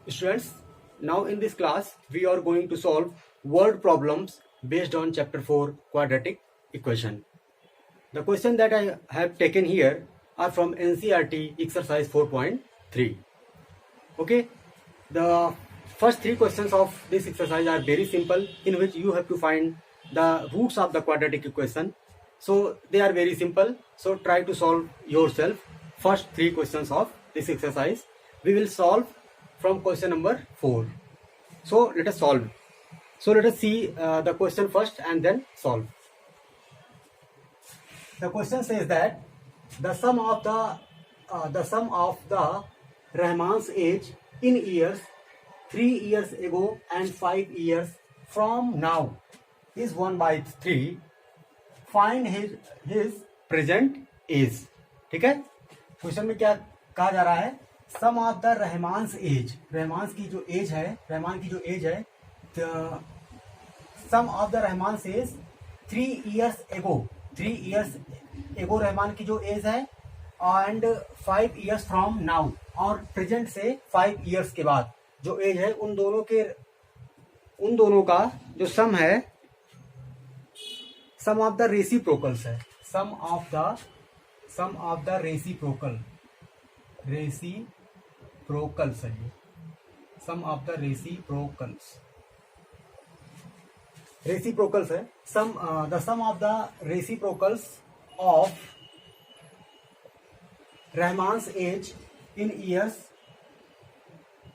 Students, now in this class we are going to solve word problems based on chapter 4 quadratic equation. The question that I have taken here are from NCERT exercise 4.3. Okay, the first three questions of this exercise are very simple, in which you have to find the roots of the quadratic equation. So they are very simple, so try to solve yourself first three questions of this exercise. We will solve from question number 4. So let us solve. So let us see the question first and then solve. The question says that the sum of the Rahman's age in years 3 years ago and 5 years from now is 1/3. Find his present age. ठीक है, question में क्या कहा जा रहा है? Sum of the Rahman's age, Rahman की जो एज है, sum of the Rahman's age 3 years ago, 3 years ago Rahman की जो एज है, एंड 5 years फ्रॉम नाउ, और प्रेजेंट से 5 years के बाद जो एज है, उन दोनों का जो सम है, सम ऑफ द रेसिप्रोकल्स है, सम ऑफ द रेसिप्रोकल्स है, सम ऑफ द रेसिप्रोकल्स है, the sum of the reciprocals of Rahman's age in years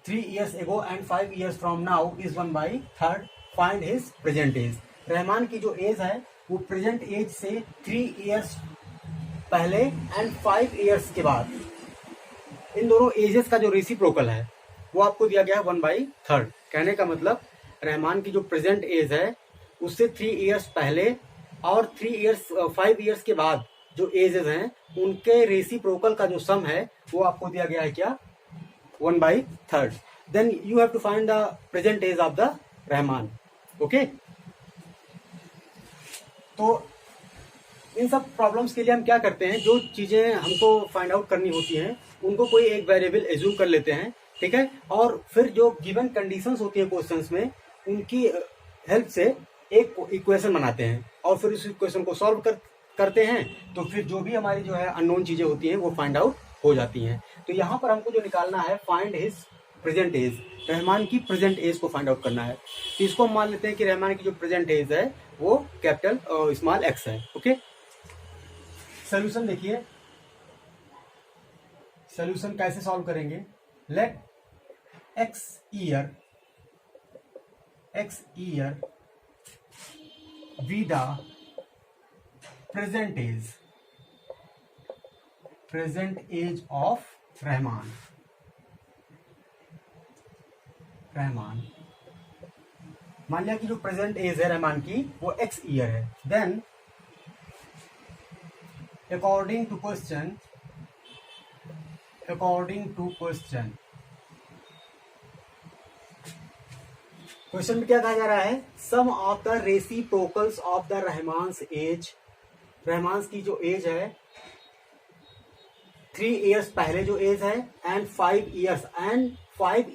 3 years ago and 5 years from now is 1/3. Find his present age. Rahman की जो age है वो present as से 3 years पहले and 5 years के बाद, इन दोनों एजेस का जो रेसिप्रोकल है वो आपको दिया गया है 1/3. कहने का मतलब रहमान की जो प्रेजेंट एज है उससे 3 years पहले और 5 years के बाद जो एजेस हैं उनके रेसिप्रोकल का जो सम है वो आपको दिया गया है क्या? 1/3. Then you have to find the present age of the Rahman. Okay? तो इन सब प्रॉब्लम्स के लिए हम क्या करते हैं, जो चीजें हमको फाइंड आउट करनी होती हैं उनको कोई एक वेरिएबल एज्यूम कर लेते हैं, ठीक है, और फिर जो गिवन कंडीशंस होती है क्वेश्चंस में उनकी हेल्प से एक इक्वेशन बनाते हैं और फिर उस इक्वेशन को सॉल्व करते हैं. तो फिर जो भी हमारी जो है अननोन चीजें होती हैं वो फाइंड आउट हो जाती हैं. तो यहाँ पर हमको जो निकालना है, find his present age, Rahman की प्रेजेंट एज को फाइंड आउट करना है. तो इसको हम मान लेते हैं कि रहमान की जो प्रेजेंट एज है वो कैपिटल और स्मॉल एक्स है. ओके, सोल्यूशन देखिए, सोल्यूशन कैसे सॉल्व करेंगे. Let x year be the present age of Rahman. मान लिया कि जो प्रेजेंट एज है रहमान की वो एक्स ईयर है. देन अकॉर्डिंग टू क्वेश्चन में क्या कहा जा रहा है? Sum of the reciprocals of the Rahman's age, Rahman की जो एज है 3 years पहले जो एज है and 5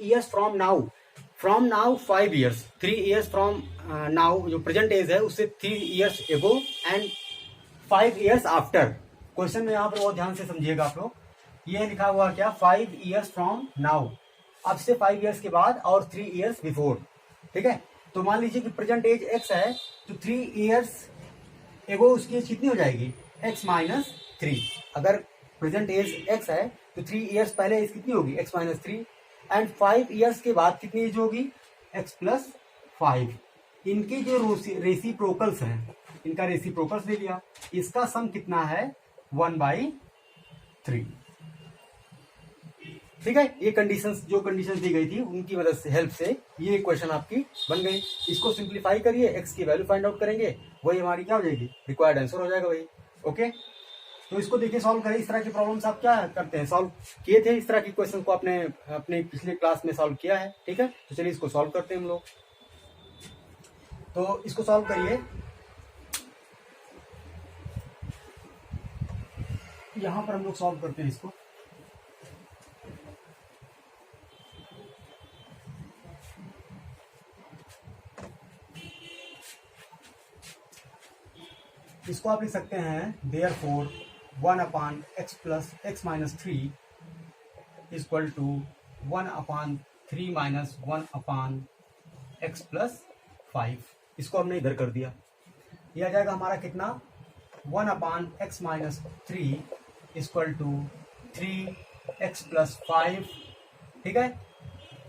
years from now 5 years, 3 years from now जो प्रेजेंट एज है उससे 3 years एगो एंड 5 years आफ्टर. क्वेश्चन में यहाँ पर बहुत ध्यान से समझिएगा आप लोग, ये लिखा हुआ क्या? 5 years फ्रॉम नाउ, अब से 5 years के बाद और 3 years बिफोर. ठीक है, तो मान लीजिए कि प्रेजेंट एज x है तो 3 years एगो उसकी एज कितनी हो जाएगी? x - 3. अगर प्रेजेंट एज x है तो 3 years पहले एज कितनी होगी? x - 3. एंड 5 years के बाद कितनी एज होगी? x + 5. इनकी जो रेसिप्रोकल्स हैं, इनका रेसिप्रोकल्स ले लिया, इसका सम कितना है? 1/3. ठीक है, ये जो कंडीशंस दी गई थी उनकी मदद से, हेल्प से ये इक्वेशन आपकी बन गई. इसको सिंप्लीफाई करिए, x की वैल्यू फाइंड आउट करेंगे, वही हमारी क्या हो जाएगी? रिक्वायर्ड आंसर हो जाएगा वही. ओके, तो इसको देखिए सॉल्व करें. इस तरह की प्रॉब्लम्स आप क्या करते हैं, सॉल्व किए थे इस तरह की क्वेश्चन को आपने अपने पिछले क्लास में सॉल्व किया है. ठीक है, तो चलिए इसको सॉल्व करते हैं हम लोग. तो इसको सॉल्व करिए. यहां पर हम लोग सॉल्व करते हैं इसको. इसको आप लिख सकते हैं therefore 1/x plus x minus 3 equal to 1/3 minus 1/x plus 5। इसको हमने इधर कर दिया। यह आ जाएगा हमारा कितना 1/x minus 3 equal to 3x plus 5। ठीक है,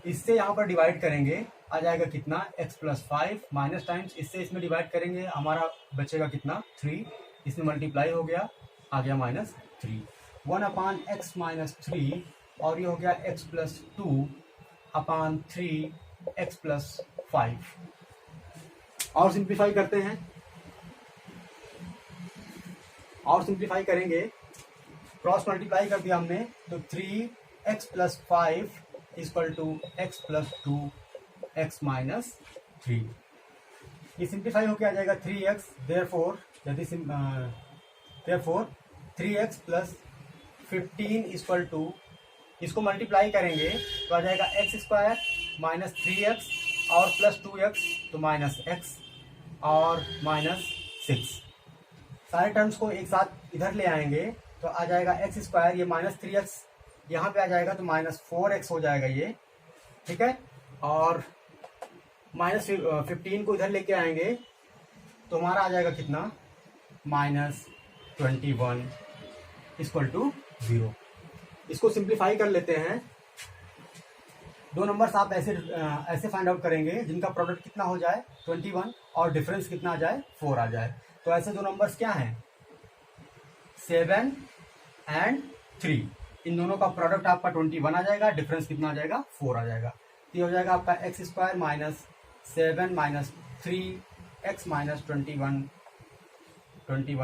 इससे यहाँ पर डिवाइड करेंगे आ जाएगा कितना x प्लस 5 माइनस टाइम्स इससे इसमें डिवाइड करेंगे हमारा बचेगा कितना 3, इसमें मल्टीप्लाई हो गया आ गया माइनस 3। 1/x माइनस 3 और ये हो गया x प्लस 2/3 x प्लस 5। और सिंप्लीफाई करते हैं, और सिंप्लीफाई करेंगे, क्रॉस मल्टीप्लाई कर दिया हमने तो 3x plus 5 equal to x plus 2 x minus 3। ये सिंप्लीफाई होकर आ जाएगा 3x। देयरफॉर यदि therefore 3x plus 15 equal to, इसको मल्टीप्लाई करेंगे तो आ जाएगा x स्क्वायर माइनस 3x और प्लस 2x तो माइनस x और माइनस 6। सारे टर्म्स को एक साथ इधर ले आएंगे तो आ जाएगा x स्क्वायर, ये माइनस 3x यहाँ पे आ जाएगा तो माइनस 4x हो जाएगा ये। ठीक है, और माइनस 15 को इधर लेके आएंगे तो हमारा आ जाएगा कितना माइनस 21 इक्वल टू 0। इसको सिंप्लीफाई कर लेते हैं। दो नंबर्स आप ऐसे फाइंड आउट करेंगे जिनका प्रोडक्ट कितना हो जाए 21 और डिफरेंस कितना आ जाए 4 आ जाए। तो ऐसे दो नंबर्स क्या हैं 7 एंड 3, इन दोनों का प्रोडक्ट आपका 21 आ जाएगा, डिफरेंस कितना आ जाएगा 4 आ जाएगा। तो ये हो जाएगा आपका x square minus 7 minus 3x minus 21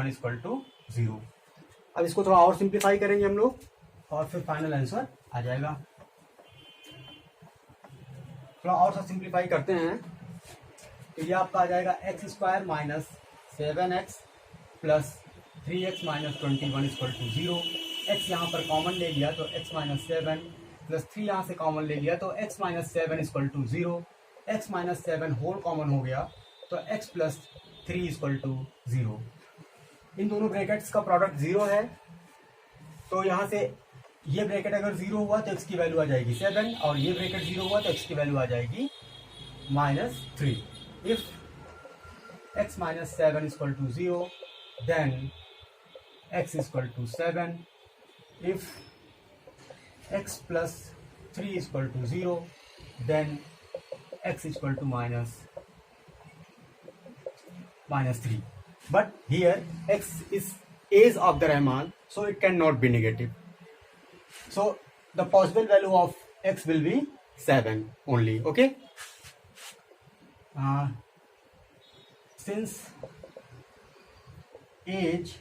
equal to 0। अब इसको थोड़ा और सिंप्लीफाई करेंगे हम लोग और फिर फाइनल आंसर आ जाएगा। थोड़ा और सा सिंप्लीफाई करते हैं तो ये आपका आ जाएगा x square minus 7x plus 3x minus 21 equal to 0। x यहाँ पर कॉमन ले लिया तो x माइनस 7 प्लस 3 यहाँ से कॉमन ले लिया तो x minus 7 equal to 0। x minus 7 whole common हो गया तो x प्लस 3 इक्वल टू 0। इन दोनों ब्रैकेट्स का प्रोडक्ट 0 है तो यहाँ से ये ब्रैकेट अगर 0 हुआ तो x की वैल्यू आ जाएगी 7 और ये ब्रैकेट 0 हुआ तो x की वैल्यू आ जाएगी minus 3। If x minus 7 equal to 0 then x equal to 7। if x plus 3 is equal to 0 then x is equal to minus 3, but here x is age of the Rahman so it cannot be negative, so the possible value of x will be 7 only. Okay, since age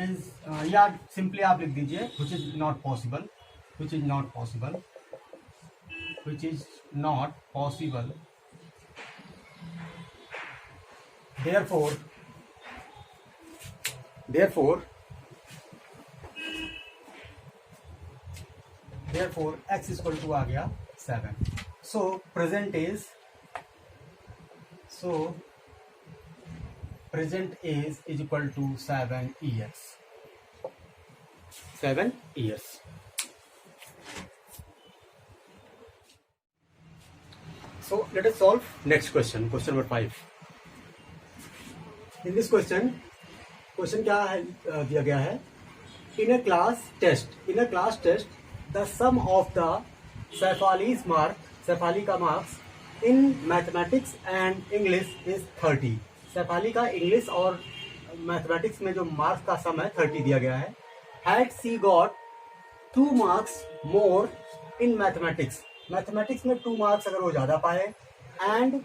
is या simply आप लिख दीजिए which is not possible, which is not possible, which is not possible, therefore x equal to आ गया 7। so present age is equal to 7 years. 7 years. So let us solve next question, question number 5. In this question क्या है दिया गया है in a class test the sum of the Saifali का marks in mathematics and English is 30. Shafali का English और mathematics में जो मार्क्स का सम है 30 दिया गया है। Had C got 2 marks more in mathematics में 2 मार्क्स अगर वो ज्यादा पाए and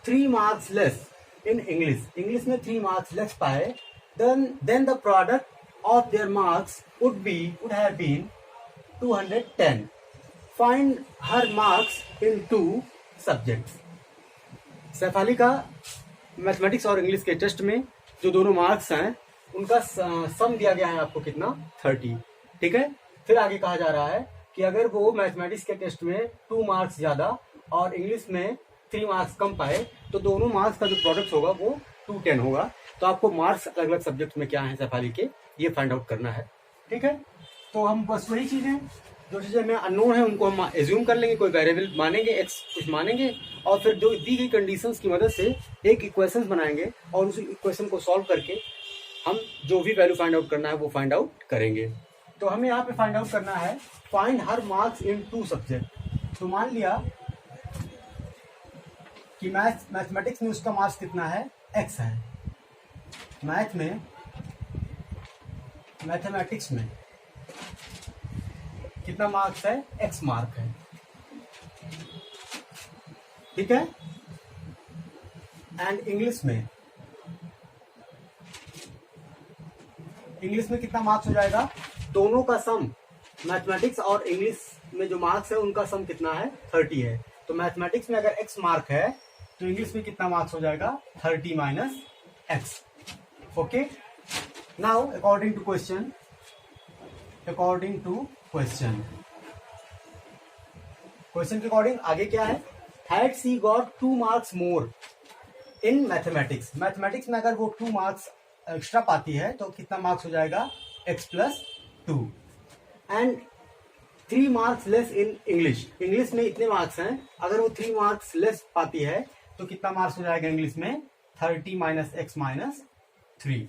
3 marks less in English में 3 मार्क्स लेस पाए then the product of their marks would have been 210. Find her marks in 2 subjects. Shafali का मैथमेटिक्स और इंग्लिश के टेस्ट में जो दोनों मार्क्स हैं उनका सम दिया गया है आपको कितना 30। ठीक है, फिर आगे कहा जा रहा है कि अगर वो मैथमेटिक्स के टेस्ट में 2 मार्क्स ज्यादा और इंग्लिश में 3 मार्क्स कम पाए तो दोनों मार्क्स का जो प्रोडक्ट होगा वो 210 होगा। तो आपको मार्क्स अलग अलग सब्जेक्ट में क्या है शेफाली के, ये फाइंड आउट करना है। ठीक है, तो हम बस वही चीजें, जो चीजें हमें अननोन है उनको हम एज्यूम कर लेंगे, कोई वेरिएबल मानेंगे, एक्स कुछ मानेंगे, और फिर जो दी गई कंडीशंस की मदद से एक इक्वेशंस बनाएंगे और उस इक्वेशन को सॉल्व करके हम जो भी वैल्यू फाइंड आउट करना है वो फाइंड आउट करेंगे। तो हमें यहाँ पे फाइंड आउट करना है find her marks in 2 subject. तो मान लिया कि मैथमेटिक्स में उसका मार्क्स कितना है, एक्स है। मैथमेटिक्स में कितना मार्क्स है, एक्स मार्क है। ठीक है, एंड इंग्लिश में कितना मार्क्स हो जाएगा, दोनों का सम, मैथमेटिक्स और इंग्लिश में जो मार्क्स है उनका सम कितना है, 30 है। तो मैथमेटिक्स में अगर एक्स मार्क है तो इंग्लिश में कितना मार्क्स हो जाएगा, 30 minus x. Okay, now according to question के अकॉर्डिंग आगे क्या है, had C got 2 marks more in mathematics में अगर वो 2 मार्क्स एक्स्ट्रा पाती है तो कितना मार्क्स हो जाएगा, x plus 2, and 3 marks less in English में इतने मार्क्स हैं, अगर वो 3 मार्क्स लेस पाती है तो कितना मार्क्स हो जाएगा इंग्लिश में, 30 माइनस एक्स माइनस 3।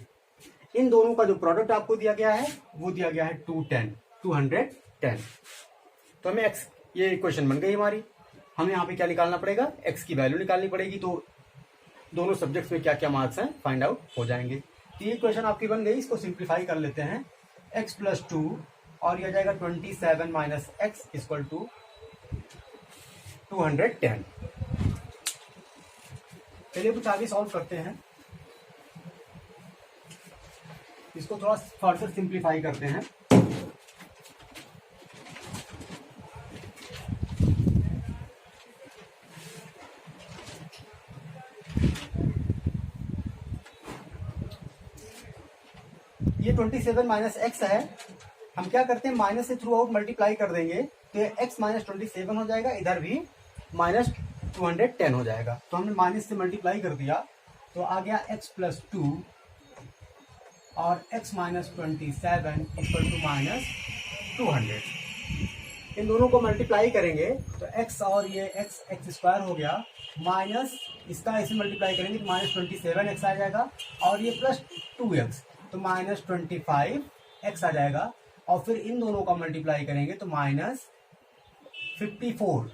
इन दोनों का जो प्रोडक्ट आपको दिया गया है वो दिया गया है 210। तो हमें x, ये इक्वेशन बन गई हमारी। हमें यहाँ पे क्या निकालना पड़ेगा, x की वैल्यू निकालनी पड़ेगी। तो दोनों सब्जेक्ट्स में क्या क्या मार्क्स हैं फाइंड आउट हो जाएंगे। तो ये इक्वेशन आपकी बन गई, इसको सिंप्लीफाई कर लेते हैं, x प्लस 2 और यह जाएगा 27 माइनस एक्स इक्वल टू 210। चलिए कुछ आगे सॉल्व करते हैं, इसको थोड़ा फर्दर सिंप्लीफाई करते हैं। ये 27 माइनस एक्स है, हम क्या करते हैं माइनस से थ्रू आउट मल्टीप्लाई कर देंगे तो ये x माइनस 27 हो जाएगा, इधर भी माइनस 210 हो जाएगा। तो हमने माइनस से मल्टीप्लाई कर दिया तो आ गया x प्लस 2 और x minus 27 equal to minus 200। इन दोनों को मल्टीप्लाई करेंगे तो x और ये x स्क्वायर हो गया, माइनस इसका ऐसे मल्टीप्लाई करेंगे तो माइनस 27x आ जाएगा, और ये प्लस 2x तो माइनस 25x आ जाएगा, और फिर इन दोनों का मल्टीप्लाई करेंगे तो माइनस 54,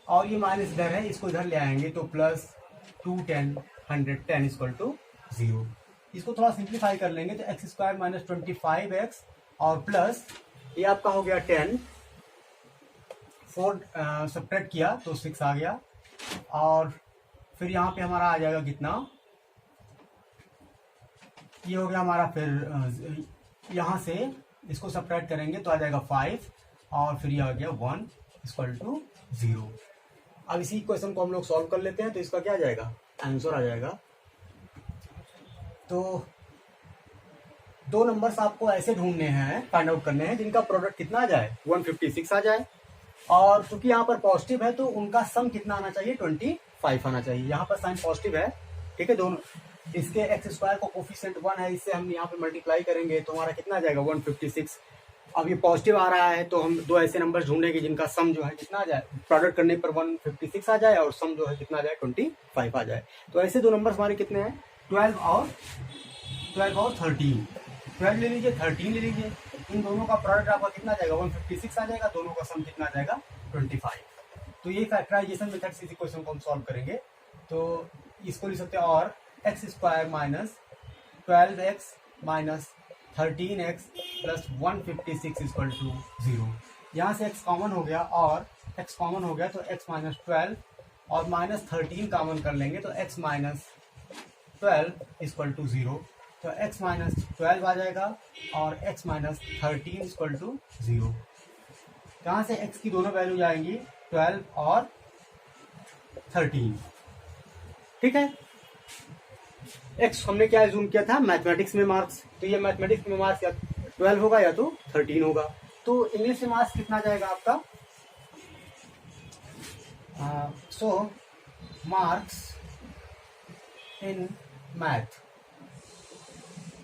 और ये माइनस इधर है इसको इधर ले आएंगे तो प्लस 210 110 इक्वल टू 0। इसको थोड़ा सिंप्लीफाई कर लेंगे तो एक्स स्क्वायर माइनस 25x और प्लस ये आपका हो गया 10, 4 सब्ट्रैक्ट किया तो 6 आ गया, और फिर यहाँ पे हमारा आ जाएगा कितना, ये हो गया हमारा, फिर यहाँ से इसको सब्ट्रैक्ट करेंगे तो आ जाएगा 5, और फिर ये आ गया 1 इक्वल टू 0। अब इसी क्वेश्चन को हम लोग सॉल्व कर लेते हैं तो इसका क्या आ जाएगा, आंसर आ जाएगा। तो 2 नंबर्स आपको ऐसे ढूंढने हैं, फाइंड आउट करने हैं जिनका प्रोडक्ट कितना आ जाए, 156 आ जाए, और चूंकि यहाँ पर पॉजिटिव है तो उनका सम कितना आना चाहिए, 25 आना चाहिए। यहाँ पर साइन पॉजिटिव है, ठीक है, दोनों इसके एक्स स्क्वायर को कोफिशिएंट 1 है, इससे हम यहाँ पे मल्टीप्लाई करेंगे तो हमारा कितना आ जाएगा, 156। अब ये पॉजिटिव आ रहा है तो हम 2 ऐसे नंबर ढूंढेंगे जिनका सम जो है कितना आ जाए, प्रोडक्ट करने पर 156 आ जाए और सम जो है कितना आ जाए, 25 आ जाए। तो ऐसे 2 नंबर्स हमारे कितने हैं, 12 और 13। 12 ले लीजिए, 13 ले लीजिए, इन दोनों का प्रोडक्ट आपका कितना आ जाएगा, 156 आ जाएगा, दोनों का सम कितना आ जाएगा, 25। तो ये फैक्टराइजेशन मेथड से इस क्वेश्चन को हम सॉल्व करेंगे। तो इसको लिख सकते हैं, और x square minus 12x minus 13x plus 156 equal to 0। यहाँ से x कॉमन हो गया और x कॉमन हो गया तो x माइनस 12 और माइनस 13 कॉमन कर लेंगे तो x माइनस 12 इक्वल टू 0। तो x माइनस 12 आ जाएगा और x माइनस 13 इक्वल टू 0। यहाँ से x की दोनों वैल्यू जाएंगी 12 और 13। ठीक है, x हमने क्या एज्यूम किया था, मैथमेटिक्स में मार्क्स, तो ये मैथमेटिक्स में मार्क्स या 12 होगा या तो 13 होगा। तो इंग्लिश में मार्क्स कितना जाएगा आपका, सो मार्क्स इन मैथ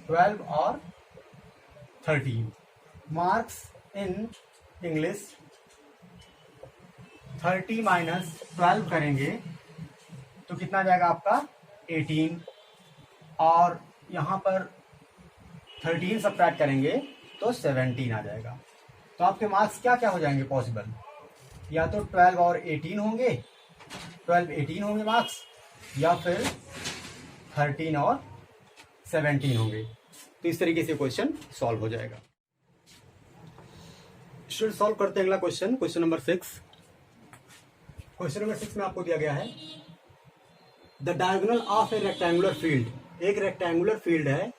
12 और 13, मार्क्स इन इंग्लिश 30 माइनस 12 करेंगे तो कितना आ जाएगा आपका 18, और यहाँ पर 13 सब्ट्रैक्ट करेंगे तो 17 आ जाएगा। तो आपके मार्क्स क्या क्या हो जाएंगे पॉसिबल, या तो 12 और 18 होंगे, 12 18 होंगे मार्क्स, या फिर 13 और 17 होंगे। तो इस तरीके से क्वेश्चन सॉल्व हो जाएगा। स्टूडेंट सॉल्व करते हैं अगला question, question number 6। Question number 6 में आपको दिया गया है the diagonal of a rectangular field. एक रेक्टेंगुलर फील्ड है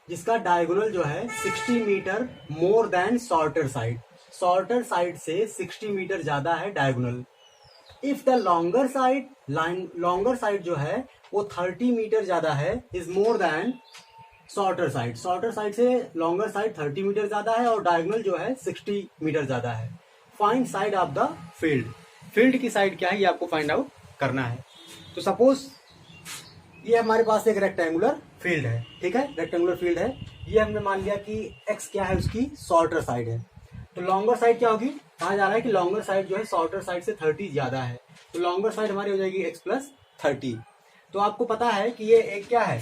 जिसका डायगोनल जो है 60 metre more than shorter side, shorter side से 60 मीटर ज्यादा है diagonal. If the longer side, longer side जो है वो 30 मीटर ज्यादा है, is more than shorter side, shorter side से लॉन्गर साइड 30 मीटर ज्यादा है और डायगोनल जो है 60 मीटर ज्यादा है। Find side of the field, field की साइड क्या है ये आपको फाइंड आउट करना है। तो सपोज ये हमारे पास एक रेक्टेंगुलर फील्ड है, ठीक है, रेक्टेंगुलर फील्ड है, ये हमने मान लिया कि एक्स क्या है उसकी शॉर्टर साइड है। तो लॉन्गर साइड क्या होगी, कहा जा रहा है कि लॉन्गर साइड जो है शॉर्टर साइड से 30 ज्यादा है, तो लॉन्गर साइड हमारी हो जाएगी x प्लस 30। तो आपको पता है कि ये एक क्या है,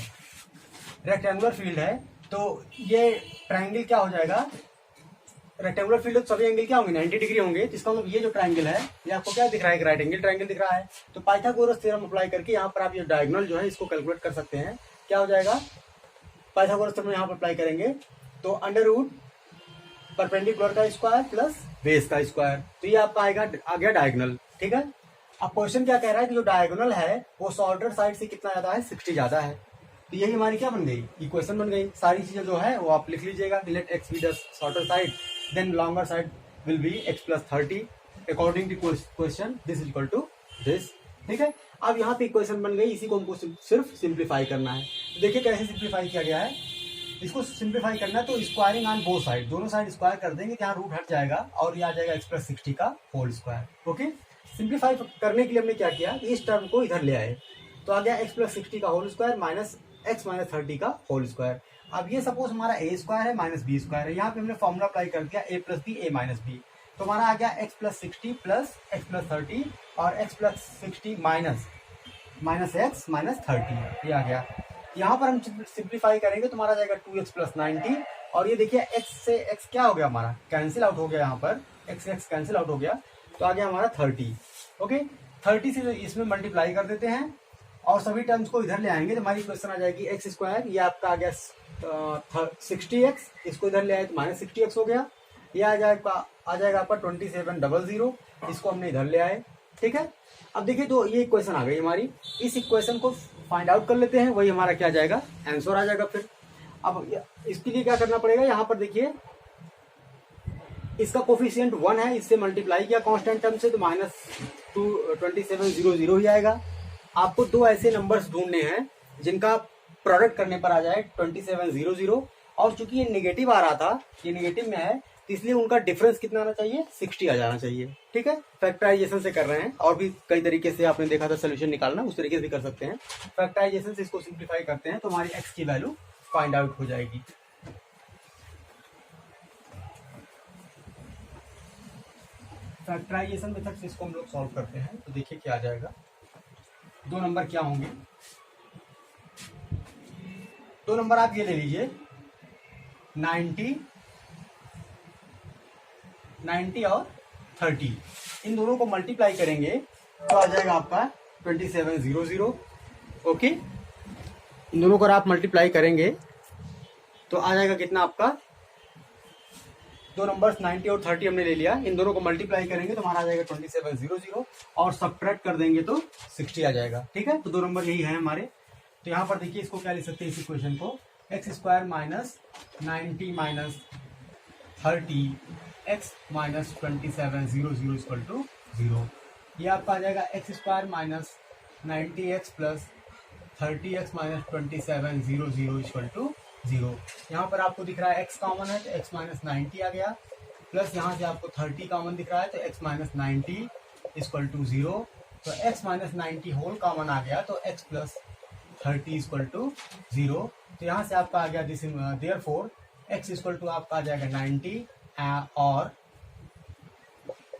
रेक्टेंगुलर फील्ड है, तो ये ट्रायंगल क्या हो जाएगा, रेक्टेंगुलर फील्ड तो सभी एंगल क्या होंगे 90 डिग्री होंगे, जिसका मतलब ये जो ट्रायंगल है ये आपको क्या दिख रहा है, एक राइट एंगल ट्रायंगल दिख रहा है। तो पाइथागोरस थ्योरम अप्लाई करके यहाँ पर आप ये डायगोनल जो है इसको कैलकुलेट कर सकते हैं। क्या हो जाएगा, पाइथागोरस थ्योरम यहाँ पर अप्लाई करेंगे तो अंडर रूट परपेंडिकुलर का स्क्वायर प्लस बेस का स्क्वायर, तो ये आपका आएगा आ गया डायगोनल, ठीक है। अब क्वेश्चन क्या कह रहा है कि जो डायगोनल है वो शॉर्टर साइड से कितना ज्यादा है, 60 ज्यादा है। तो यही हमारी क्या बन गई, इक्वेशन बन गई। सारी चीजें जो है वो आप लिख लीजिएगा, let x be the shorter side then longer side will be x plus 30 according to question, this is equal to this, ठीक है। अब यहाँ पे इक्वेशन बन गई, इसी को हमको सिर्फ सिंप्लीफाई करना है। तो देखिए कैसे सिंप्लीफाई किया गया है, इसको सिंप्लीफाई करना है तो स्क्वायरिंग ऑन बोथ साइड, दोनों साइड स्क्वायर कर देंगे, यहाँ रूट हट जाएगा और ये आ जाएगा एक्स प्लस 60 का होल स्क्वायर। ओके, सिंप्लीफाई करने के लिए हमने क्या किया, इस टर्म को इधर ले आए तो आ गया एक्स प्लस 60 का whole square minus x minus 30 का होल स्क्वायर। अब ये सपोज हमारा ए स्क्वायर है माइनस बी स्क्वायर है, यहाँ पे हमने फॉर्मूला अप्लाई कर दिया a plus b a minus b, तो हमारा आ गया x plus 60 plus x plus 30 और x plus 60 minus x minus 30, ये आ गया। यहाँ पर हम सिंप्लीफाई करेंगे तो हमारा जाएगा 2x प्लस 90, और ये देखिए x से x क्या हो गया हमारा, कैंसिल आउट हो गया, यहाँ पर x x कैंसिल आउट हो गया तो आ गया हमारा 30। ओके, 30 से इसमें मल्टीप्लाई कर देते हैं और सभी टर्म्स को इधर ले आएंगे तो हमारी क्वेश्चन आ जाएगी एक्स स्क्वायर, ये आपका आ गया 60x, इसको इधर ले आए तो माइनस 60x हो गया, ये आ जाएगा आपका 2700, इसको हमने इधर ले आए, ठीक है। अब देखिए तो ये इक्वेशन आ गई हमारी, इस इक्वेशन को फाइंड आउट कर लेते हैं, वही हमारा क्या जाएगा, आंसर आ जाएगा। फिर अब इसके लिए क्या करना पड़ेगा, यहाँ पर देखिए इसका कोफिशिएंट 1 है, इससे मल्टीप्लाई किया कांस्टेंट टर्म से तो माइनस 2700 ही आएगा। आपको दो ऐसे नंबर्स ढूंढने हैं जिनका प्रोडक्ट करने पर आ जाए 2700, और चूंकि ये नेगेटिव आ रहा था, ये नेगेटिव में है तो इसलिए उनका डिफरेंस कितना आना चाहिए, 60 आ जाना चाहिए, ठीक है। फैक्टराइजेशन से कर रहे हैं, और भी कई तरीके से आपने देखा था सोल्यूशन निकालना, उस तरीके से भी कर सकते हैं। फैक्टराइजेशन से इसको सिंप्लीफाई करते हैं तो हमारी एक्स की वैल्यू फाइंड आउट हो जाएगी। फैक्टराइजेशन मेथड से इसको हम लोग सॉल्व करते हैं तो देखिए क्या आ जाएगा, दो नंबर क्या होंगे, दो नंबर आप ये ले लीजिए 90 और 30, इन दोनों को मल्टीप्लाई करेंगे तो आ जाएगा आपका 2700। ओके, इन दोनों को आप मल्टीप्लाई करेंगे तो आ जाएगा कितना आपका, दो नंबर्स 90 और 30 हमने ले लिया, इन दोनों को मल्टीप्लाई करेंगे तो हमारा आ जाएगा 2700 और सब्ट्रैक्ट कर देंगे तो 60 आ जाएगा, ठीक है। तो दो नंबर यही है हमारे। तो यहाँ पर देखिए इसको क्या लिख सकते हैं, इस इक्वेशन को x square minus 90 minus 30 x minus 2700 equal to 0। ये आपका आ जाएगा x square minus 90x plus 30x minus 2700 equal to 0। यहाँ पर आपको दिख रहा है x कॉमन है तो x माइनस 90 आ गया, प्लस यहाँ से आपको 30 कॉमन दिख रहा है तो x माइनस 90 इक्वल टू 0। तो x माइनस 90 होल कॉमन आ गया तो x प्लस 30 इक्वल टू 0। तो यहाँ से आपका आ गया this therefore x equal to आपका आ जाएगा 90 और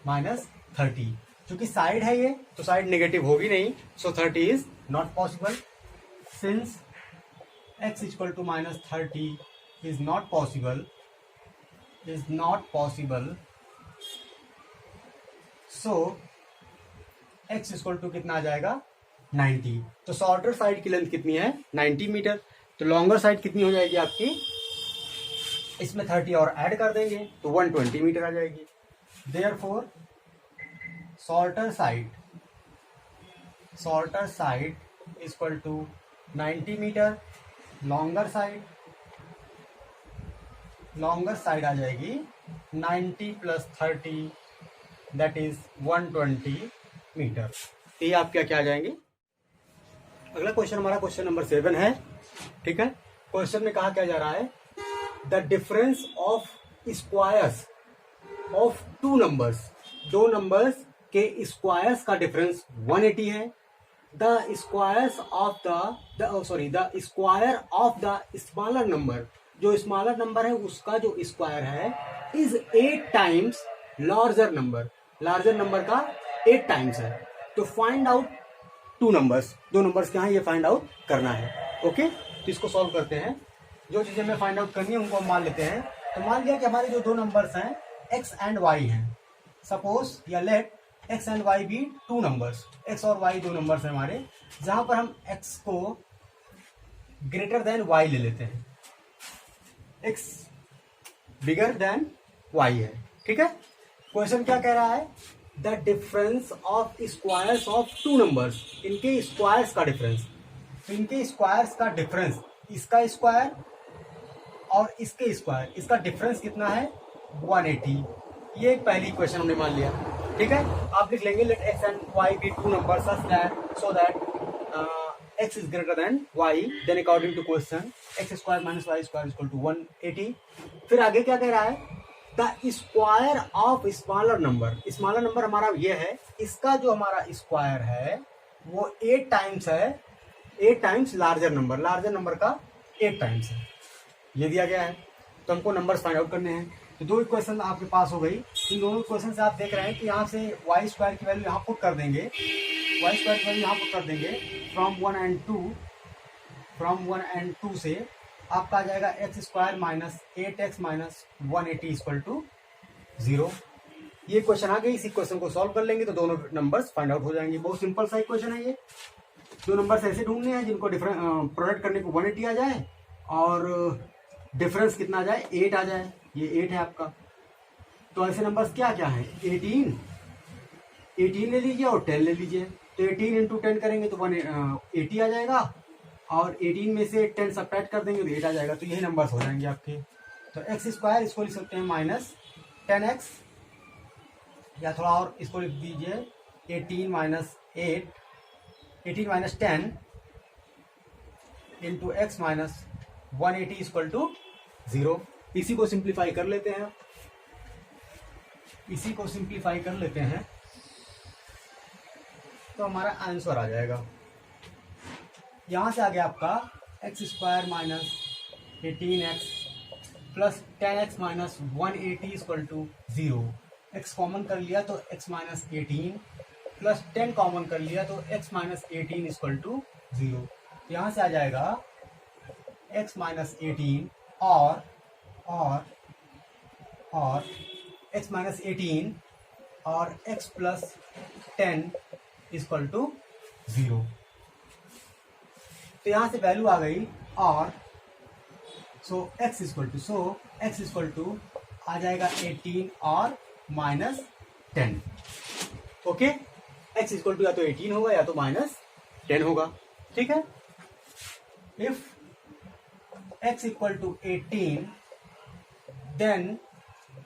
-30। क्योंकि साइड है ये तो साइड नेगेटिव होगी नहीं, so 30 is not possible. Since x equal to -30 is not possible, so x equal to कितना आ जाएगा 90। तो शॉर्टर साइड की लेंथ कितनी है 90 मीटर, तो लॉन्गर साइड कितनी हो जाएगी आपकी, इसमें 30 और ऐड कर देंगे तो 120 मीटर आ जाएगी। Therefore shorter side equal to 90 metre, longer side आ जाएगी 90 प्लस 30 दैट इज 120 मीटर। तो ये आप क्या आ जाएंगे। अगला क्वेश्चन हमारा क्वेश्चन नंबर 7 है, ठीक है। क्वेश्चन में कहा क्या जा रहा है, the difference of squares of two numbers, दो नंबर्स के स्क्वायर्स का डिफरेंस 180 है। The square of the smaller number, जो स्मॉलर नंबर है उसका जो स्क्वायर है is 8 times larger number, larger number का 8 टाइम्स है। तो फाइंड आउट टू नंबर्स, दो नंबर्स क्या है ये फाइंड आउट करना है। ओके, तो इसको सॉल्व करते हैं। जो चीजें हमें फाइंड आउट करनी है उनको हम मान लेते हैं। तो मान लिया कि हमारे जो दो नंबर्स हैं x एंड y हैं, सपोज या लेट x एंड y भी टू नंबर्स, x और y दो नंबर्स हैं हमारे, जहां पर हम x को ग्रेटर देन y ले लेते हैं, x बिगर देन y है, ठीक है। क्वेश्चन क्या कह रहा है, the difference of squares of two numbers, इनके स्क्वायर्स का डिफरेंस। तो इनके स्क्वायर्स का डिफरेंस, इसका स्क्वायर और इसके स्क्वायर, इसका डिफरेंस कितना है 180। ये पहली क्वेश्चन हमने मान लिया, ठीक है। आप लिख लेंगे let x and y be two number so that x is greater than y, then according to question x square minus y square equal to 180। फिर आगे क्या कह रहा है, the square of smaller number, smaller number हमारा ये है, इसका जो हमारा स्क्वायर है वो 8 टाइम्स है, 8 टाइम्स लार्जर नंबर का 8 टाइम्स है, ये दिया गया है। तो हमको नंबर्स फाइंड आउट करने हैं। तो दो इक्वेशन आपके पास हो गई। इन दोनों इक्वेशन से आप देख रहे हैं कि यहाँ से वाई स्क्वायर की वैल्यू यहाँ पुट कर देंगे, वाई स्क्वायर की वैल्यू यहाँ पुट कर देंगे फ्रॉम 1 एंड 2 से आपका आ जाएगा x square minus 8x minus 180 equal to 0। ये क्वेश्चन आ गई। इस इक्वेशन को सॉल्व कर लेंगे तो दोनों नंबर्स फाइंड आउट हो जाएंगे। बहुत सिंपल सा इक्वेशन है ये। दो नंबर्स ऐसे ढूंढने हैं जिनको प्रोडक्ट करने को 180 आ जाए और डिफरेंस कितना आ जाए 8 आ जाए। ये 8 है आपका। तो ऐसे नंबर्स क्या क्या है, 18 ले लीजिए और 10 ले लीजिए। तो 18 इंटू 10 करेंगे तो 180 आ जाएगा और 18 में से 10 सब्ट्रैक्ट कर देंगे तो 8 आ जाएगा। तो यही नंबर्स हो जाएंगे आपके। तो एक्स स्क्वायर इसको लिख सकते हैं माइनस 10x, या थोड़ा और इसको लिख दीजिए 18 माइनस 10 into x minus 180 equal to 0। इसी को सिंप्लीफाई कर लेते हैं, तो हमारा आंसर आ जाएगा। यहां से आ गया आपका x square minus 18x plus 10x minus 180 equal to 0। x common कर लिया तो x माइनस 18 प्लस 10 कॉमन कर लिया तो x माइनस 18 इक्वल टू 0। यहां से आ जाएगा x माइनस 18 और x माइनस 18 और x प्लस 10 इक्वल टू 0। तो यहां से वैल्यू आ गई और x इक्वल टू आ जाएगा 18 और minus 10। Okay, x equal to या तो 18 होगा या तो माइनस 10 होगा। ठीक है, if x equal to 18 then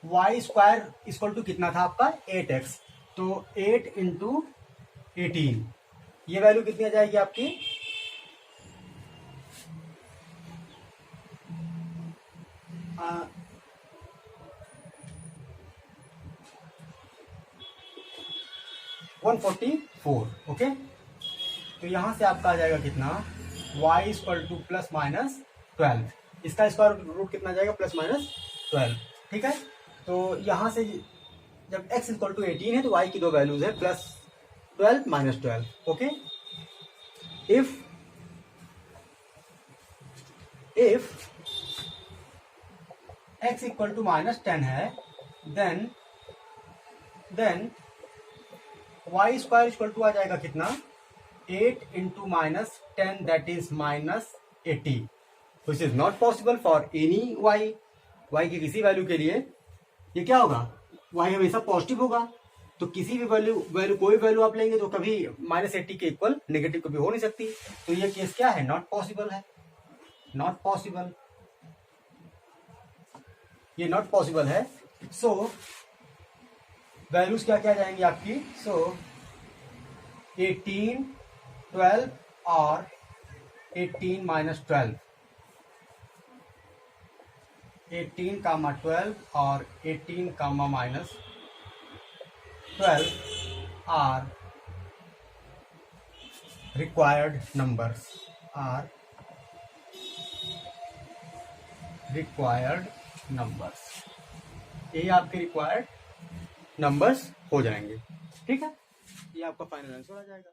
y square equal to कितना था आपका 8x। तो 8 इंटू 18 ये वैल्यू कितनी आ जाएगी आपकी 144। ओके, तो यहां से आपका आ जाएगा कितना y equal two plus minus 12, इसका स्क्वायर रूट कितना जाएगा, प्लस माइनस 12। ठीक है, तो यहां से जब x इक्वल टू 18 है तो y की दो वैल्यूज है, plus 12 minus 12। Okay, if x equal to minus 10 है, then y square equal to आ जाएगा कितना, 8 into minus 10 that is minus 80, which is not possible for any y की किसी वैल्यू के लिए ये क्या होगा, y हमेशा पॉजिटिव होगा। तो किसी भी वैल्यू कोई वैल्यू आप लेंगे तो कभी माइनस 80 के इक्वल नेगेटिव कभी हो नहीं सकती। तो ये केस क्या है, नॉट पॉसिबल है, नॉट पॉसिबल, ये नॉट पॉसिबल है। सो वैल्यूज क्या क्या जाएंगी आपकी, सो 18, 12 और 18 माइनस 12, 18 कामा 12 और 18 comma minus 12 are required numbers, are required numbers, ये आपके रिक्वायर्ड नंबर्स हो जाएंगे। ठीक है, ये आपका फाइनल आंसर आ जाएगा।